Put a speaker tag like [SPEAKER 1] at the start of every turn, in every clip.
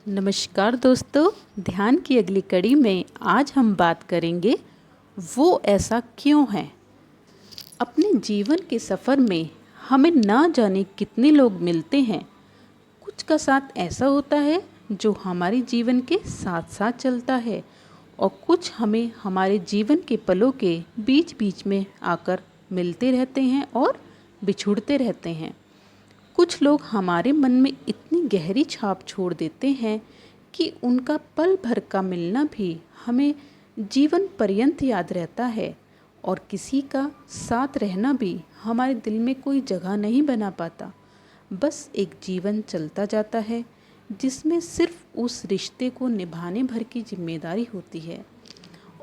[SPEAKER 1] नमस्कार दोस्तों। ध्यान की अगली कड़ी में आज हम बात करेंगे वो ऐसा क्यों है। अपने जीवन के सफ़र में हमें ना जाने कितने लोग मिलते हैं। कुछ का साथ ऐसा होता है जो हमारे जीवन के साथ साथ चलता है और कुछ हमें हमारे जीवन के पलों के बीच बीच में आकर मिलते रहते हैं और बिछुड़ते रहते हैं। कुछ लोग हमारे मन में इतनी गहरी छाप छोड़ देते हैं कि उनका पल भर का मिलना भी हमें जीवन पर्यंत याद रहता है और किसी का साथ रहना भी हमारे दिल में कोई जगह नहीं बना पाता। बस एक जीवन चलता जाता है जिसमें सिर्फ उस रिश्ते को निभाने भर की जिम्मेदारी होती है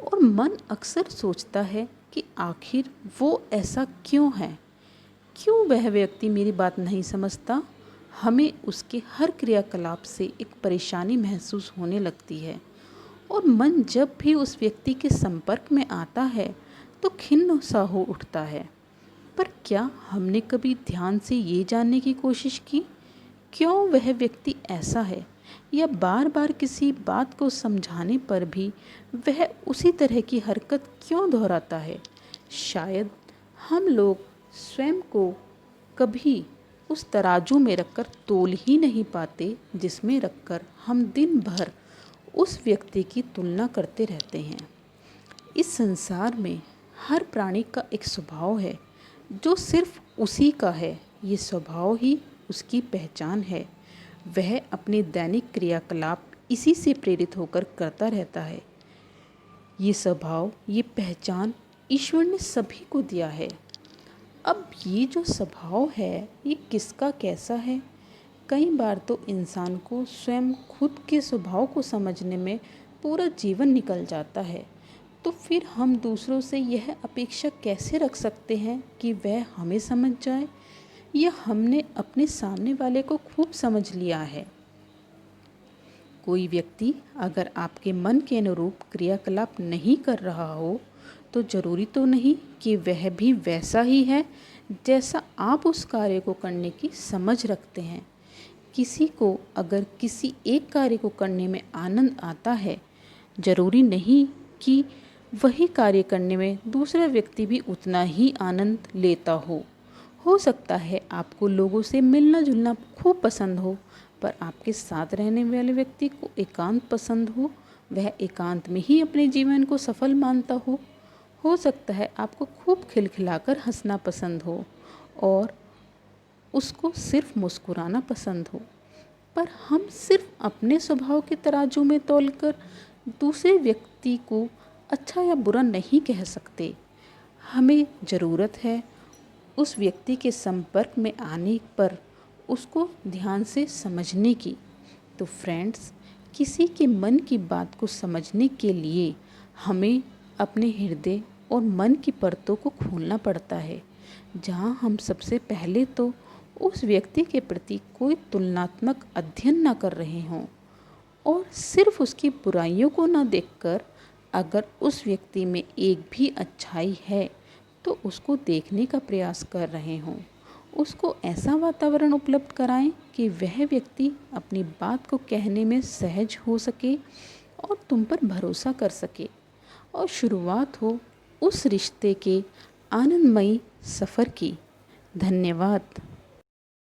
[SPEAKER 1] और मन अक्सर सोचता है कि आखिर वो ऐसा क्यों है, क्यों वह व्यक्ति मेरी बात नहीं समझता। हमें उसके हर क्रियाकलाप से एक परेशानी महसूस होने लगती है और मन जब भी उस व्यक्ति के संपर्क में आता है तो खिन्न सा हो उठता है। पर क्या हमने कभी ध्यान से ये जानने की कोशिश की क्यों वह व्यक्ति ऐसा है, या बार बार किसी बात को समझाने पर भी वह उसी तरह की हरकत क्यों दोहराता है। शायद हम लोग स्वयं को कभी उस तराजू में रखकर तोल ही नहीं पाते जिसमें रखकर हम दिन भर उस व्यक्ति की तुलना करते रहते हैं। इस संसार में हर प्राणी का एक स्वभाव है जो सिर्फ उसी का है। ये स्वभाव ही उसकी पहचान है। वह अपने दैनिक क्रियाकलाप इसी से प्रेरित होकर करता रहता है। ये स्वभाव, ये पहचान ईश्वर ने सभी को दिया है। अब ये जो स्वभाव है ये किसका कैसा है, कई बार तो इंसान को स्वयं खुद के स्वभाव को समझने में पूरा जीवन निकल जाता है। तो फिर हम दूसरों से यह अपेक्षा कैसे रख सकते हैं कि वह हमें समझ जाए, या हमने अपने सामने वाले को खूब समझ लिया है। कोई व्यक्ति अगर आपके मन के अनुरूप क्रियाकलाप नहीं कर रहा हो तो ज़रूरी तो नहीं कि वह भी वैसा ही है जैसा आप उस कार्य को करने की समझ रखते हैं। किसी को अगर किसी एक कार्य को करने में आनंद आता है, ज़रूरी नहीं कि वही कार्य करने में दूसरा व्यक्ति भी उतना ही आनंद लेता हो। सकता है आपको लोगों से मिलना जुलना खूब पसंद हो, पर आपके साथ रहने वाले व्यक्ति को एकांत पसंद हो, वह एकांत में ही अपने जीवन को सफल मानता हो सकता है आपको खूब खिलखिलाकर हंसना पसंद हो और उसको सिर्फ मुस्कुराना पसंद हो। पर हम सिर्फ अपने स्वभाव के तराजू में तौलकर दूसरे व्यक्ति को अच्छा या बुरा नहीं कह सकते। हमें ज़रूरत है उस व्यक्ति के संपर्क में आने पर उसको ध्यान से समझने की। तो फ्रेंड्स, किसी के मन की बात को समझने के लिए हमें अपने हृदय और मन की परतों को खोलना पड़ता है, जहां हम सबसे पहले तो उस व्यक्ति के प्रति कोई तुलनात्मक अध्ययन ना कर रहे हों और सिर्फ उसकी बुराइयों को ना देखकर अगर उस व्यक्ति में एक भी अच्छाई है तो उसको देखने का प्रयास कर रहे हों। उसको ऐसा वातावरण उपलब्ध कराएं कि वह व्यक्ति अपनी बात को कहने में सहज हो सके और तुम पर भरोसा कर सके और शुरुआत हो उस रिश्ते के आनंदमयी सफ़र की। धन्यवाद।